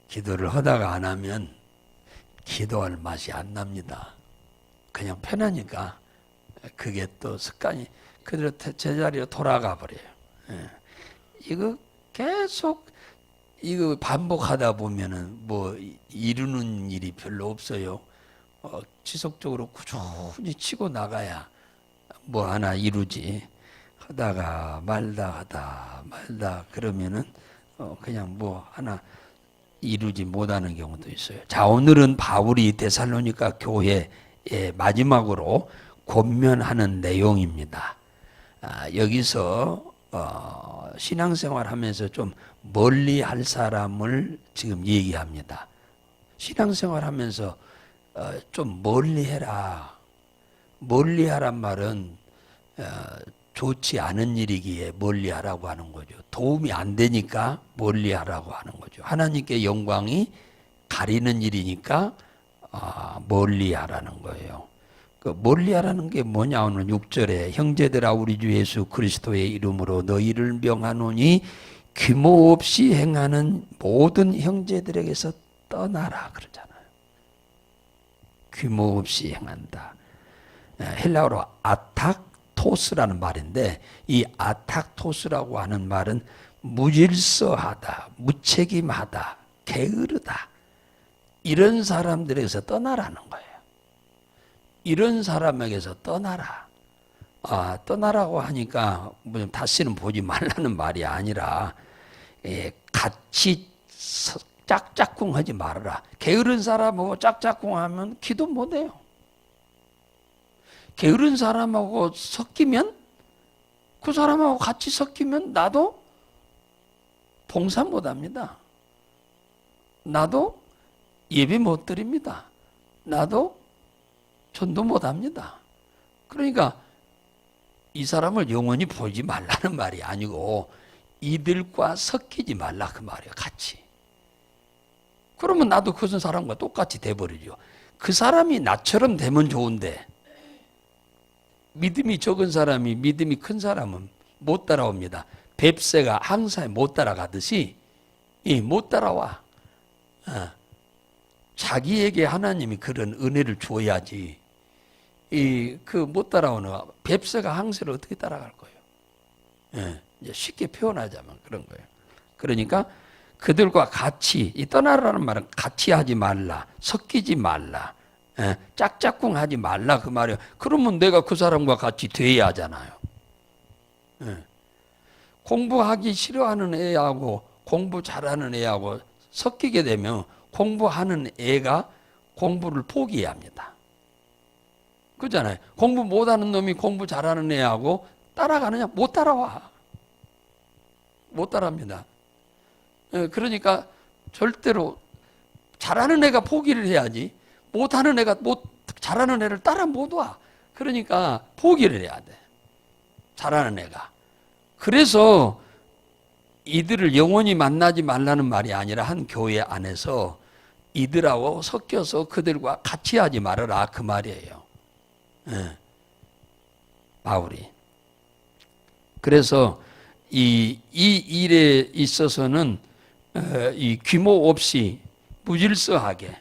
기도를 하다가 안 하면 기도할 맛이 안 납니다. 그냥 편하니까 그게 또 습관이 그대로 제자리로 돌아가 버려요. 이거 계속 이거 반복하다 보면은 뭐 이루는 일이 별로 없어요. 지속적으로 꾸준히 치고 나가야 뭐 하나 이루지. 하다가 말다 그러면은 그냥 뭐 하나 이루지 못하는 경우도 있어요. 자, 오늘은 바울이 데살로니가 교회의 마지막으로 권면하는 내용입니다. 여기서 신앙생활하면서 좀 멀리할 사람을 지금 얘기합니다. 신앙생활하면서 좀 멀리해라. 멀리하란 말은 좋지 않은 일이기에 멀리하라고 하는 거죠. 도움이 안 되니까 멀리하라고 하는 거죠. 하나님께 영광이 가리는 일이니까 멀리하라는 거예요. 그 멀리하라는 게 뭐냐? 오늘 6절에 형제들아 우리 주 예수 그리스도의 이름으로 너희를 명하노니 규모 없이 행하는 모든 형제들에게서 떠나라 그러잖아요. 규모 없이 행한다. 헬라어로 아탁토스라는 말인데 이 아탁토스라고 하는 말은 무질서하다, 무책임하다, 게으르다 이런 사람들에게서 떠나라는 거예요. 이런 사람에게서 떠나라. 떠나라고 하니까 뭐 다시는 보지 말라는 말이 아니라 같이 짝짝꿍하지 말아라. 게으른 사람하고 짝짝꿍하면 기도 못해요. 게으른 사람하고 섞이면 그 사람하고 같이 섞이면 나도 봉사 못합니다. 나도 예배 못 드립니다. 나도 전도 못합니다. 그러니까 이 사람을 영원히 보지 말라는 말이 아니고 이들과 섞이지 말라 그 말이에요. 같이. 그러면 나도 그 사람과 똑같이 돼버리죠. 그 사람이 나처럼 되면 좋은데 믿음이 적은 사람이 믿음이 큰 사람은 못 따라옵니다. 뱁새가 항사에 못 따라가듯이 못 따라와. 자기에게 하나님이 그런 은혜를 줘야지. 못 따라오는 뱁새가 항사를 어떻게 따라갈 거예요? 이제 쉽게 표현하자면 그런 거예요. 그러니까 그들과 같이 떠나라는 말은 같이 하지 말라, 섞이지 말라, 짝짝꿍 하지 말라 그 말이에요. 그러면 내가 그 사람과 같이 돼야 하잖아요. 공부하기 싫어하는 애하고 공부 잘하는 애하고 섞이게 되면 공부하는 애가 공부를 포기해야 합니다. 그렇잖아요. 공부 못하는 놈이 공부 잘하는 애하고 따라가느냐? 못 따라와. 못 따라합니다. 그러니까 절대로 잘하는 애가 포기를 해야지 못하는 애가 잘하는 애를 따라 못 와. 그러니까 포기를 해야 돼. 잘하는 애가. 그래서 이들을 영원히 만나지 말라는 말이 아니라 한 교회 안에서 이들하고 섞여서 그들과 같이 하지 말아라 그 말이에요. 바울이. 그래서 이 일에 있어서는 이 규모 없이 무질서하게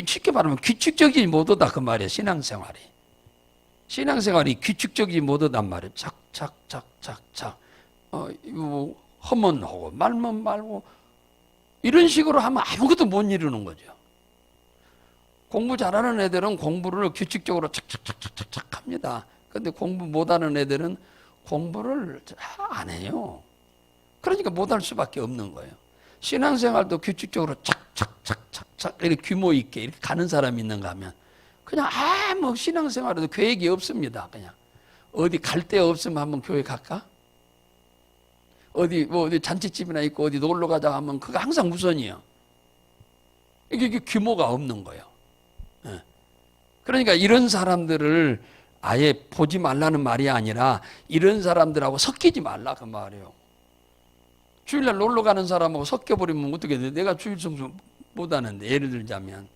쉽게 말하면 규칙적이지 못하다 그 말이에요. 신앙생활이 규칙적이지 못하단 말이에요. 착착착착착 하면 하고 말면 말고 이런 식으로 하면 아무것도 못 이루는 거죠. 공부 잘하는 애들은 공부를 규칙적으로 착착착착착 합니다. 그런데 공부 못하는 애들은 공부를 안 해요. 그러니까 못할 수밖에 없는 거예요. 신앙생활도 규칙적으로 착착착착착 이렇게 규모 있게 이렇게 가는 사람이 있는가 하면 그냥 뭐 신앙생활에도 계획이 없습니다. 그냥 어디 갈 데 없으면 한번 교회 갈까? 어디 잔치집이나 있고 어디 놀러 가자 하면 그거 항상 우선이에요. 이게 규모가 없는 거예요. 그러니까 이런 사람들을 아예 보지 말라는 말이 아니라 이런 사람들하고 섞이지 말라 그 말이에요. 주일날 놀러 가는 사람하고 섞여버리면 어떻게 돼? 내가 주일 성수 못하는데 예를 들자면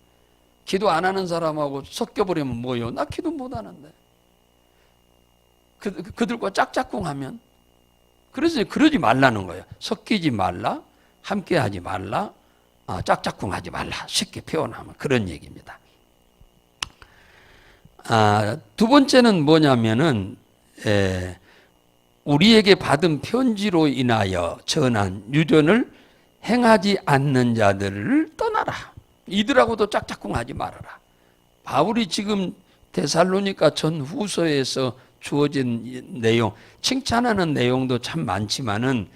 기도 안 하는 사람하고 섞여버리면 뭐예요? 나 기도 못하는데 그들과 짝짝꿍하면 그래서 그러지 말라는 거예요. 섞이지 말라, 함께 하지 말라, 짝짝꿍 하지 말라, 쉽게 표현하면 그런 얘기입니다. 두 번째는 뭐냐면은 우리에게 받은 편지로 인하여 전한 유전을 행하지 않는 자들을 떠나라. 이들하고도 짝짝꿍 하지 말아라. 바울이 지금 데살로니가 전후서에서 주어진 내용, 칭찬하는 내용도 참 많지만은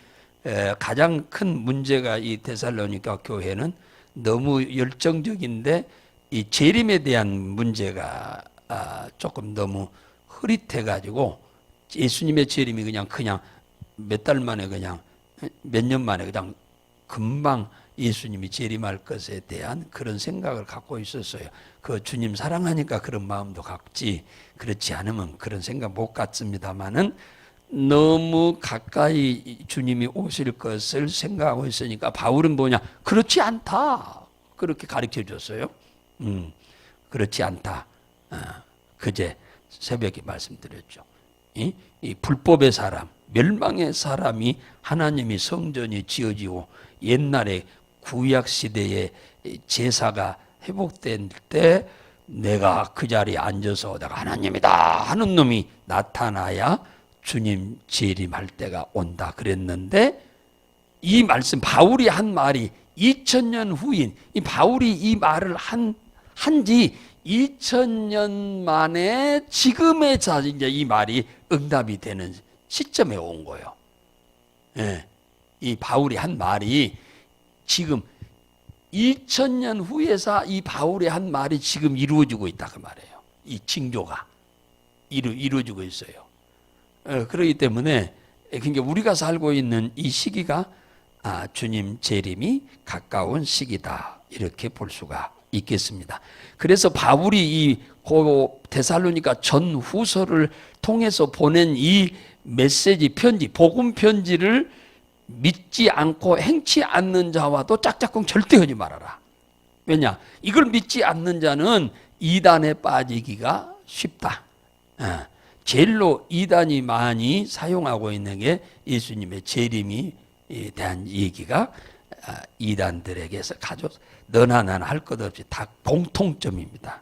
가장 큰 문제가 이 데살로니가 교회는 너무 열정적인데 이 재림에 대한 문제가 조금 너무 흐릿해가지고 예수님의 재림이 그냥 몇 달 만에 몇 년 만에 금방 예수님이 재림할 것에 대한 그런 생각을 갖고 있었어요. 그 주님 사랑하니까 그런 마음도 갖지, 그렇지 않으면 그런 생각 못 갖습니다만은 너무 가까이 주님이 오실 것을 생각하고 있으니까 바울은 뭐냐? 그렇지 않다. 그렇게 가르쳐 줬어요. 그렇지 않다. 그제 새벽에 말씀드렸죠. 이 불법의 사람, 멸망의 사람이 하나님이 성전이 지어지고 옛날에 구약 시대에 제사가 회복될 때 내가 그 자리에 앉아서 내가 하나님이다 하는 놈이 나타나야 주님 재림할 때가 온다 그랬는데, 이 말씀 바울이 한 말이 2000년 후인 이 바울이 이 말을 한지 2000년 만에 지금의 이제 이 말이 응답이 되는 시점에 온 거예요. 예. 이 바울이 한 말이 지금 2000년 후에서 이 바울이 한 말이 지금 이루어지고 있다 그 말이에요. 이 징조가 이루어지고 있어요. 그렇기 때문에 그러니까 우리가 살고 있는 이 시기가 주님 재림이 가까운 시기다 이렇게 볼 수가 있겠습니다. 그래서 바울이 이 데살로니가 전후서를 통해서 보낸 이 메시지 편지, 복음 편지를 믿지 않고 행치 않는 자와도 짝짝꿍 절대 하지 말아라. 왜냐? 이걸 믿지 않는 자는 이단에 빠지기가 쉽다. 제일로 이단이 많이 사용하고 있는 게 예수님의 재림에 대한 얘기가 이단들에게서 너나 나나 할 것 없이 다 공통점입니다.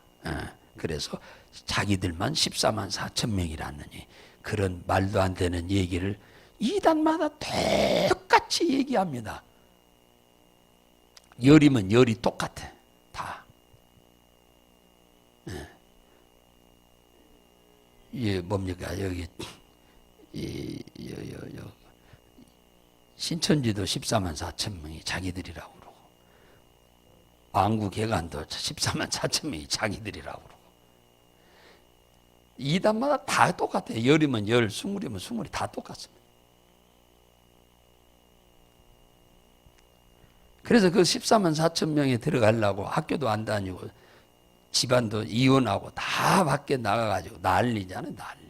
그래서 자기들만 14만 4천 명이라느니 그런 말도 안 되는 얘기를 이단마다 똑같이 얘기합니다. 열이면 열이 똑같아. 다. 이게 뭡니까? 여기 신천지도 14만 4천 명이 자기들이라고 그러고 왕국회관도 14만 4천 명이 자기들이라고 그러고 이단마다 다 똑같아요. 열이면 열, 스물이면 스물이 다 똑같습니다. 그래서 그 14만 4천 명에 들어가려고 학교도 안 다니고 집안도 이혼하고 다 밖에 나가가지고 난리잖아요, 난리.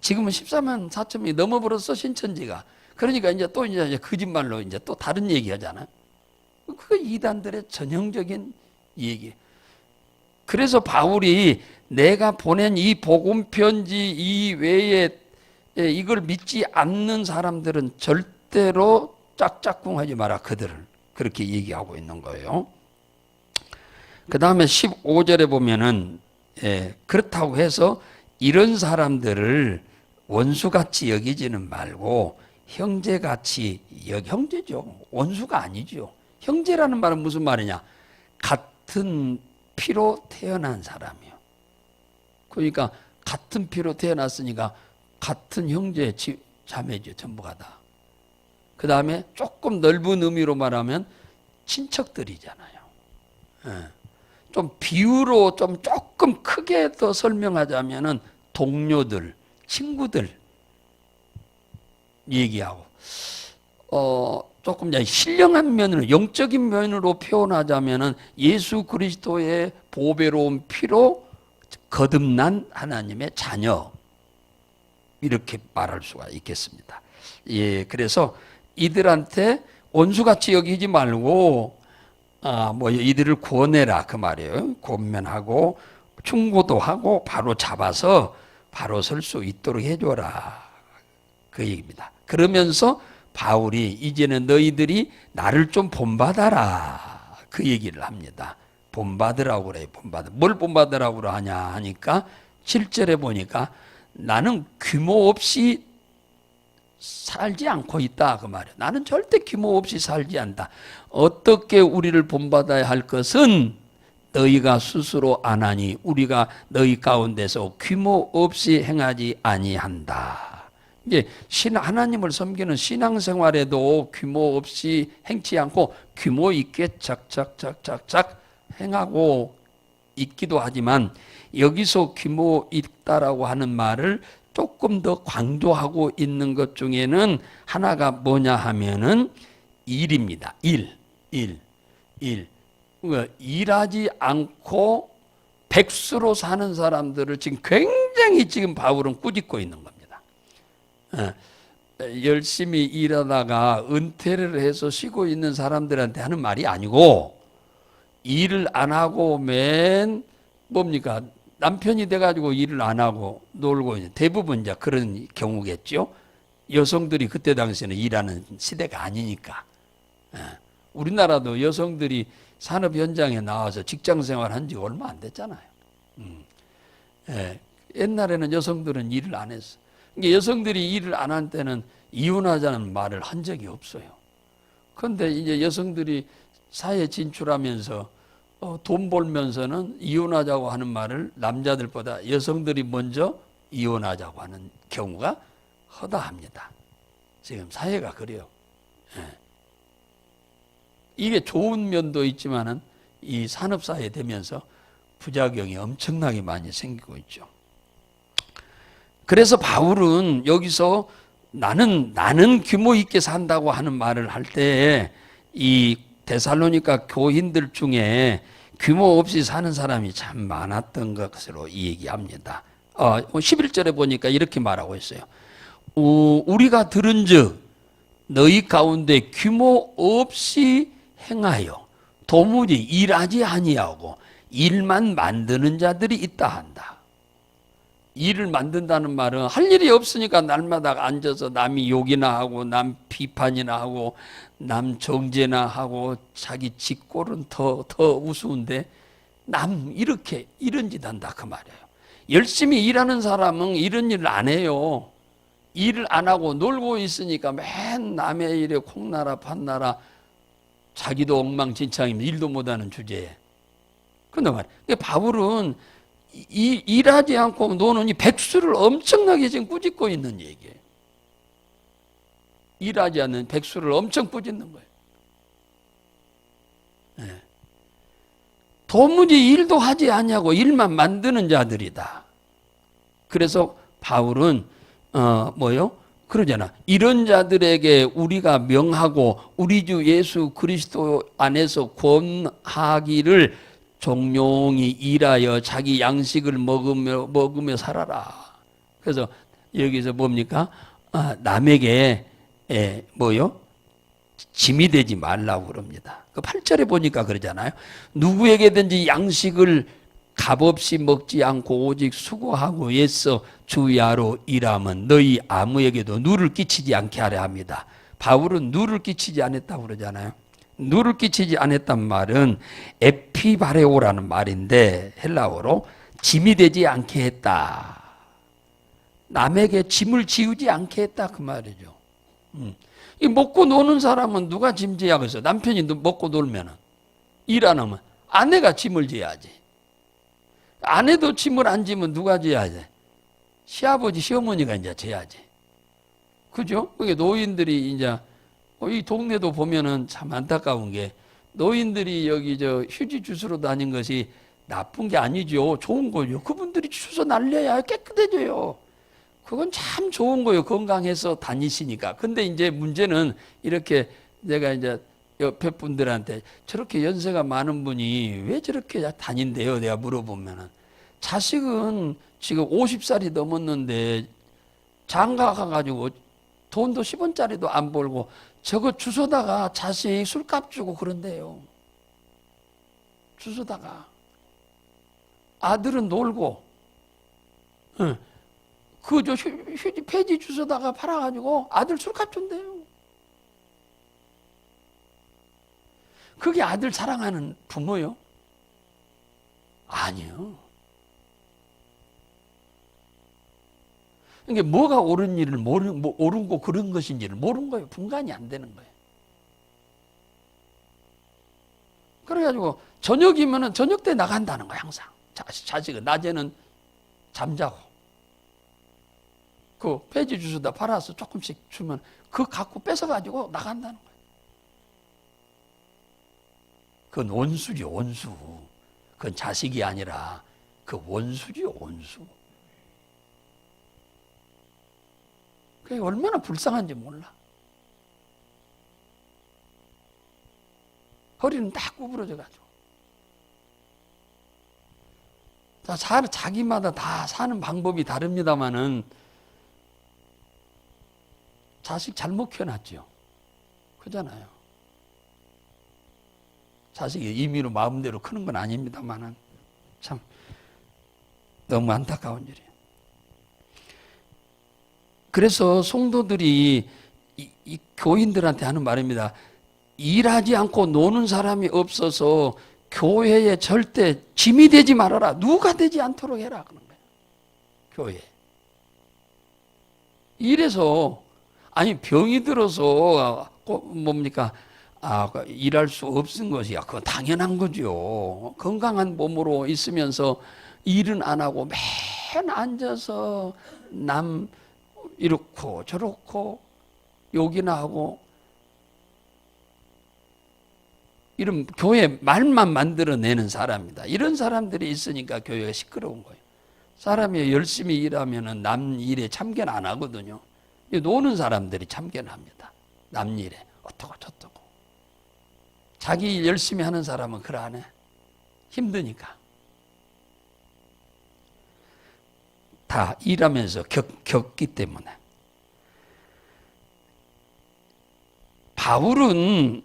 지금은 14만 4천 명이 넘어버렸어, 신천지가. 그러니까 이제 거짓말로 이제 또 다른 얘기 하잖아. 그거 이단들의 전형적인 얘기. 그래서 바울이 내가 보낸 이 복음 편지 이외에 이걸 믿지 않는 사람들은 절대로 짝짝꿍하지 마라. 그들을 그렇게 얘기하고 있는 거예요. 그 다음에 15절에 보면은 그렇다고 해서 이런 사람들을 원수같이 여기지는 말고 형제같이 형제죠. 원수가 아니죠. 형제라는 말은 무슨 말이냐? 같은 피로 태어난 사람이요. 그러니까 같은 피로 태어났으니까 같은 형제 자매죠. 전부가 다. 그 다음에 조금 넓은 의미로 말하면 친척들이잖아요. 좀 비유로 좀 조금 크게 더 설명하자면은 동료들, 친구들 얘기하고 조금 신령한 면으로 영적인 면으로 표현하자면은 예수 그리스도의 보배로운 피로 거듭난 하나님의 자녀 이렇게 말할 수가 있겠습니다. 예, 그래서 이들한테 원수같이 여기지 말고 이들을 구원해라 그 말이에요. 권면하고 충고도 하고 바로 잡아서 바로 설 수 있도록 해줘라 그 얘기입니다. 그러면서 바울이 이제는 너희들이 나를 좀 본받아라 그 얘기를 합니다. 본받으라고 그래요. 뭘 본받으라고 하냐 하니까 7절에 보니까 나는 규모 없이 살지 않고 있다 그 말이에요. 나는 절대 규모 없이 살지 않다. 어떻게 우리를 본받아야 할 것은 너희가 스스로 안 하니 우리가 너희 가운데서 규모 없이 행하지 아니한다. 이제 하나님을 섬기는 신앙생활에도 규모 없이 행치 않고 규모 있게 착착착착착 행하고 있기도 하지만 여기서 규모 있다라고 하는 말을 조금 더 강조하고 있는 것 중에는 하나가 뭐냐 하면은 일입니다. 일. 그러니까 일하지 않고 백수로 사는 사람들을 지금 굉장히 지금 바울은 꾸짖고 있는 겁니다. 열심히 일하다가 은퇴를 해서 쉬고 있는 사람들한테 하는 말이 아니고 일을 안 하고 맨 뭡니까? 남편이 돼가지고 일을 안 하고 놀고 있는 대부분 이제 그런 경우겠죠. 여성들이 그때 당시에는 일하는 시대가 아니니까. 우리나라도 여성들이 산업 현장에 나와서 직장 생활 한 지 얼마 안 됐잖아요. 옛날에는 여성들은 일을 안 했어. 그러니까 여성들이 일을 안 한 때는 이혼하자는 말을 한 적이 없어요. 그런데 이제 여성들이 사회에 진출하면서 돈 벌면서는 이혼하자고 하는 말을 남자들보다 여성들이 먼저 이혼하자고 하는 경우가 허다합니다. 지금 사회가 그래요. 이게 좋은 면도 있지만은 이 산업사회 되면서 부작용이 엄청나게 많이 생기고 있죠. 그래서 바울은 여기서 나는 규모 있게 산다고 하는 말을 할 때 이 데살로니가 교인들 중에 규모 없이 사는 사람이 참 많았던 것으로 얘기합니다. 11절에 보니까 이렇게 말하고 있어요. 우리가 들은즉 너희 가운데 규모 없이 행하여 도무지 일하지 아니하고 일만 만드는 자들이 있다 한다. 일을 만든다는 말은 할 일이 없으니까 날마다 앉아서 남이 욕이나 하고 남 비판이나 하고 남 정죄나 하고 자기 짓꼴은 더 우스운데 남 이렇게 이런 짓 한다 그 말이에요. 열심히 일하는 사람은 이런 일을 안 해요. 일을 안 하고 놀고 있으니까 맨 남의 일에 콩나라 판나라 자기도 엉망진창이면 일도 못하는 주제에. 그런데 말이에요. 바울은 일하지 않고 노는 이 백수를 엄청나게 지금 꾸짖고 있는 얘기예요. 일하지 않는 백수를 엄청 꾸짖는 거예요. 도무지 일도 하지 않냐고 일만 만드는 자들이다. 그래서 바울은 그러잖아. 이런 자들에게 우리가 명하고 우리 주 예수 그리스도 안에서 권하기를 종용이 일하여 자기 양식을 먹으며 살아라. 그래서 여기서 뭡니까? 남에게 짐이 되지 말라고 그럽니다. 그 8절에 보니까 그러잖아요. 누구에게든지 양식을 값없이 먹지 않고 오직 수고하고 애써 주야로 일하면 너희 아무에게도 누를 끼치지 않게 하려 합니다. 바울은 누를 끼치지 않았다고 그러잖아요. 누를 끼치지 않았단 말은 에피바레오라는 말인데 헬라어로 짐이 되지 않게 했다. 남에게 짐을 지우지 않게 했다 그 말이죠. 이 먹고 노는 사람은 누가 짐 지야겠어? 남편이 먹고 놀면은 일 안 하면 아내가 짐을 져야지. 아내도 짐을 안 지면 누가 져야지? 시아버지 시어머니가 이제 져야지. 그죠? 그게 노인들이 이제 이 동네도 보면은 참 안타까운 게 노인들이 여기 휴지 주스로 다닌 것이 나쁜 게 아니죠. 좋은 거죠. 그분들이 주워 날려야 깨끗해져요. 그건 참 좋은 거예요. 건강해서 다니시니까. 근데 이제 문제는 이렇게 내가 이제 옆에 분들한테 저렇게 연세가 많은 분이 왜 저렇게 다닌대요? 내가 물어보면은 자식은 지금 50살이 넘었는데 장가 가가지고 돈도 10원짜리도 안 벌고 저거 주워다가 자식 술값 주고 그런대요. 주워다가. 아들은 놀고. 그저 휴지 폐지 주워다가 팔아가지고 아들 술값 준대요. 그게 아들 사랑하는 부모요? 아니요. 그러니까 뭐가 옳은 일을 옳고 그런 것인지를 모르는 거예요. 분간이 안 되는 거예요. 그래가지고 저녁이면은 저녁 때 나간다는 거야 항상. 자식은 낮에는 잠자고 그 폐지 주스다 팔아서 조금씩 주면 그거 갖고 뺏어가지고 나간다는 거예요. 그건 원수죠, 원수. 그건 자식이 아니라 그 원수죠, 원수. 그게 얼마나 불쌍한지 몰라. 허리는 딱 구부러져가지고. 자기마다 다 사는 방법이 다릅니다만은 자식 잘못 키워놨죠. 그잖아요. 자식이 임의로 마음대로 크는 건 아닙니다만은 참 너무 안타까운 일이에요. 그래서 성도들이 이 교인들한테 하는 말입니다. 일하지 않고 노는 사람이 없어서 교회에 절대 짐이 되지 말아라. 누가 되지 않도록 해라. 그런 거예요. 교회. 이래서 아니 병이 들어서 뭡니까? 일할 수 없은 것이야. 그건 당연한 거죠. 건강한 몸으로 있으면서 일은 안 하고 맨 앉아서 남 이렇고 저렇고 욕이나 하고 이런 교회 말만 만들어내는 사람이다. 이런 사람들이 있으니까 교회가 시끄러운 거예요. 사람이 열심히 일하면 남 일에 참견 안 하거든요. 노는 사람들이 참견합니다. 남 일에 어떠고 저떠고. 자기 열심히 하는 사람은 그래 안 해. 힘드니까. 다 일하면서 겪기 때문에. 바울은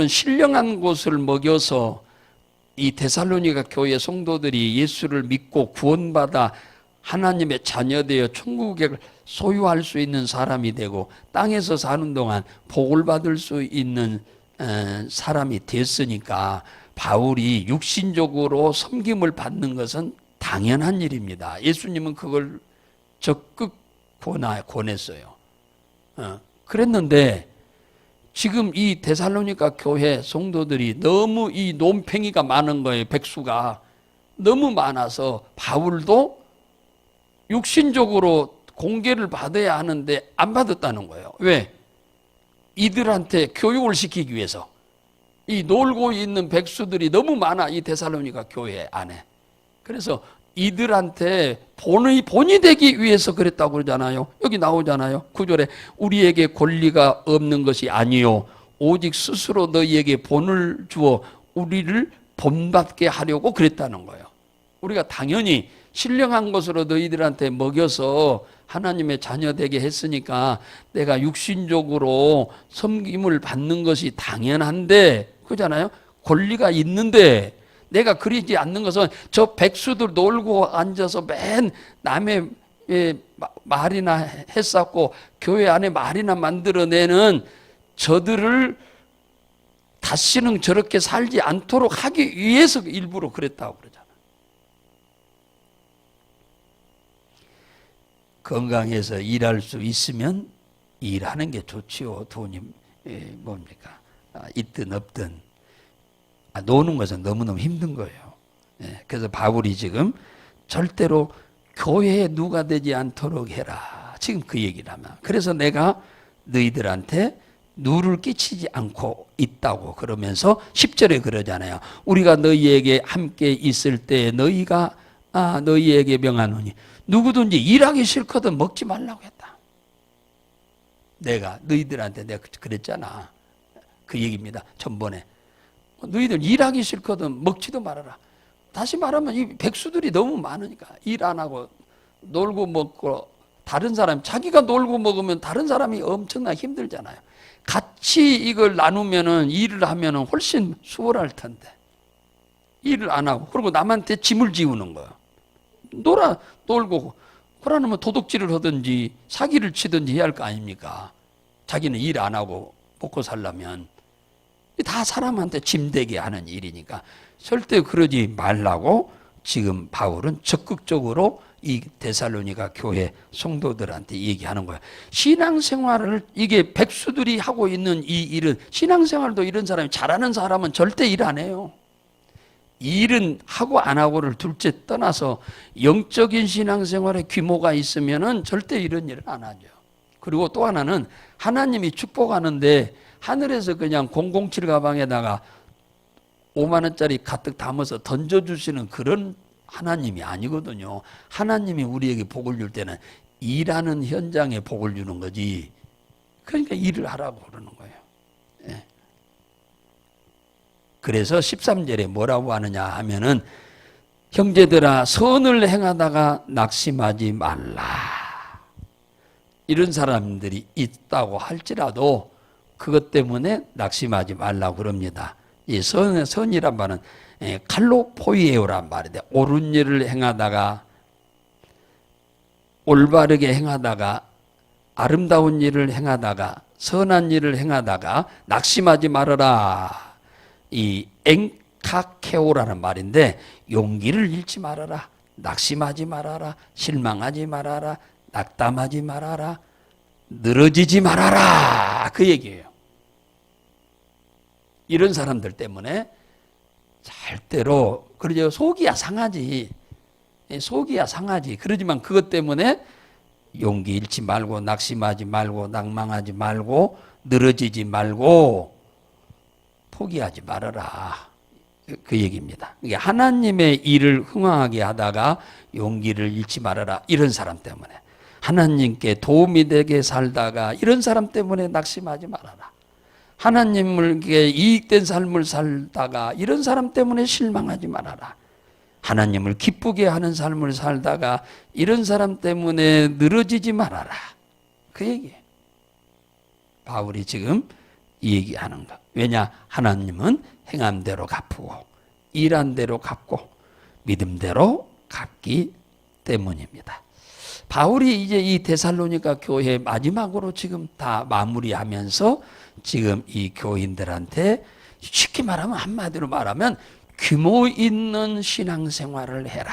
신령한 것을 먹여서 이 데살로니가 교회 성도들이 예수를 믿고 구원받아 하나님의 자녀되어 천국을 소유할 수 있는 사람이 되고 땅에서 사는 동안 복을 받을 수 있는 사람이 됐으니까 바울이 육신적으로 섬김을 받는 것은 당연한 일입니다. 예수님은 그걸 적극 권했어요. 그랬는데 지금 이 데살로니가 교회 성도들이 너무 이 논팽이가 많은 거예요. 백수가 너무 많아서 바울도 육신적으로 공개를 받아야 하는데 안 받았다는 거예요. 왜? 이들한테 교육을 시키기 위해서. 이 놀고 있는 백수들이 너무 많아, 이 데살로니가 교회 안에. 그래서 이들한테 본이 되기 위해서 그랬다고 그러잖아요. 여기 나오잖아요. 9절에 우리에게 권리가 없는 것이 아니요 오직 스스로 너희에게 본을 주어 우리를 본받게 하려고 그랬다는 거예요. 우리가 당연히 신령한 것으로 너희들한테 먹여서 하나님의 자녀 되게 했으니까 내가 육신적으로 섬김을 받는 것이 당연한데, 그렇잖아요. 권리가 있는데 내가 그리지 않는 것은 저 백수들 놀고 앉아서 맨 남의 말이나 했었고 교회 안에 말이나 만들어내는 저들을 다시는 저렇게 살지 않도록 하기 위해서 일부러 그랬다고 그러잖아요. 건강해서 일할 수 있으면 일하는 게 좋지요. 돈이 뭡니까? 있든 없든. 노는 것은 너무너무 힘든 거예요. 그래서 바울이 지금 절대로 교회에 누가 되지 않도록 해라. 지금 그 얘기를 하면. 그래서 내가 너희들한테 누를 끼치지 않고 있다고 그러면서 10절에 그러잖아요. 우리가 너희에게 함께 있을 때 너희가 너희에게 명하노니 누구든지 일하기 싫거든 먹지 말라고 했다. 내가 너희들한테 내가 그랬잖아. 그 얘기입니다. 전번에. 너희들 일하기 싫거든 먹지도 말아라. 다시 말하면 이 백수들이 너무 많으니까 일 안 하고 놀고 먹고 다른 사람, 자기가 놀고 먹으면 다른 사람이 엄청나게 힘들잖아요. 같이 이걸 나누면은 일을 하면은 훨씬 수월할 텐데 일을 안 하고 그리고 남한테 짐을 지우는 거야. 놀고 그러면 도둑질을 하든지 사기를 치든지 해야 할 거 아닙니까? 자기는 일 안 하고 먹고 살려면. 다 사람한테 짐되게 하는 일이니까 절대 그러지 말라고 지금 바울은 적극적으로 이 데살로니가 교회 성도들한테 얘기하는 거야. 신앙생활을 이게 백수들이 하고 있는 이 일은, 신앙생활도 이런 사람이, 잘하는 사람은 절대 일 안 해요. 일은 하고 안 하고를 둘째 떠나서 영적인 신앙생활의 규모가 있으면은 절대 이런 일은 안 하죠. 그리고 또 하나는 하나님이 축복하는데 하늘에서 그냥 007 가방에다가 5만 원짜리 가득 담아서 던져주시는 그런 하나님이 아니거든요. 하나님이 우리에게 복을 줄 때는 일하는 현장에 복을 주는 거지. 그러니까 일을 하라고 그러는 거예요. 예. 그래서 13절에 뭐라고 하느냐 하면은 형제들아 선을 행하다가 낙심하지 말라. 이런 사람들이 있다고 할지라도 그것 때문에 낙심하지 말라고 그럽니다. 이 선이란 말은 칼로포이에오란 말인데 옳은 일을 행하다가 올바르게 행하다가 아름다운 일을 행하다가 선한 일을 행하다가 낙심하지 말아라. 이 엔카케오라는 말인데 용기를 잃지 말아라. 낙심하지 말아라. 실망하지 말아라. 낙담하지 말아라. 늘어지지 말아라. 그 얘기예요. 이런 사람들 때문에 절대로, 그러죠. 속이야 상하지. 속이야 상하지. 그러지만 그것 때문에 용기 잃지 말고 낙심하지 말고 낭망하지 말고 늘어지지 말고 포기하지 말아라. 그 얘기입니다. 이게 하나님의 일을 흥왕하게 하다가 용기를 잃지 말아라. 이런 사람 때문에. 하나님께 도움이 되게 살다가 이런 사람 때문에 낙심하지 말아라. 하나님께 이익된 삶을 살다가 이런 사람 때문에 실망하지 말아라. 하나님을 기쁘게 하는 삶을 살다가 이런 사람 때문에 늘어지지 말아라. 그 얘기예요. 바울이 지금 이 얘기하는 거. 왜냐? 하나님은 행한 대로 갚고 일한 대로 갚고 믿음대로 갚기 때문입니다. 바울이 이제 이 데살로니가 교회 마지막으로 지금 다 마무리하면서 지금 이 교인들한테 쉽게 말하면, 한마디로 말하면 규모 있는 신앙생활을 해라.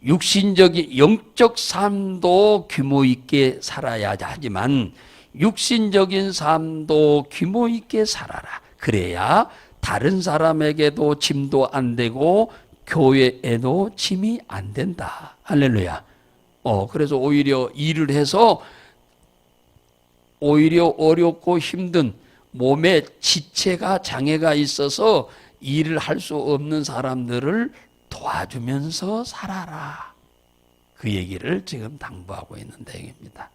육신적인 영적 삶도 규모 있게 살아야 하지만 육신적인 삶도 규모 있게 살아라. 그래야 다른 사람에게도 짐도 안 되고 교회에도 짐이 안 된다. 할렐루야. 그래서 오히려 일을 해서 오히려 어렵고 힘든 몸에 지체가 장애가 있어서 일을 할 수 없는 사람들을 도와주면서 살아라. 그 얘기를 지금 당부하고 있는 내용입니다.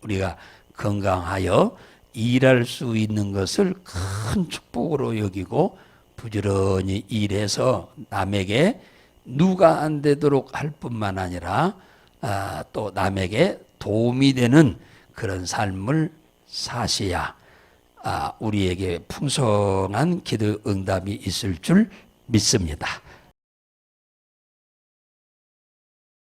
우리가 건강하여 일할 수 있는 것을 큰 축복으로 여기고 부지런히 일해서 남에게 누가 안 되도록 할 뿐만 아니라 또 남에게 도움이 되는 그런 삶을 사셔야 우리에게 풍성한 기도 응답이 있을 줄 믿습니다.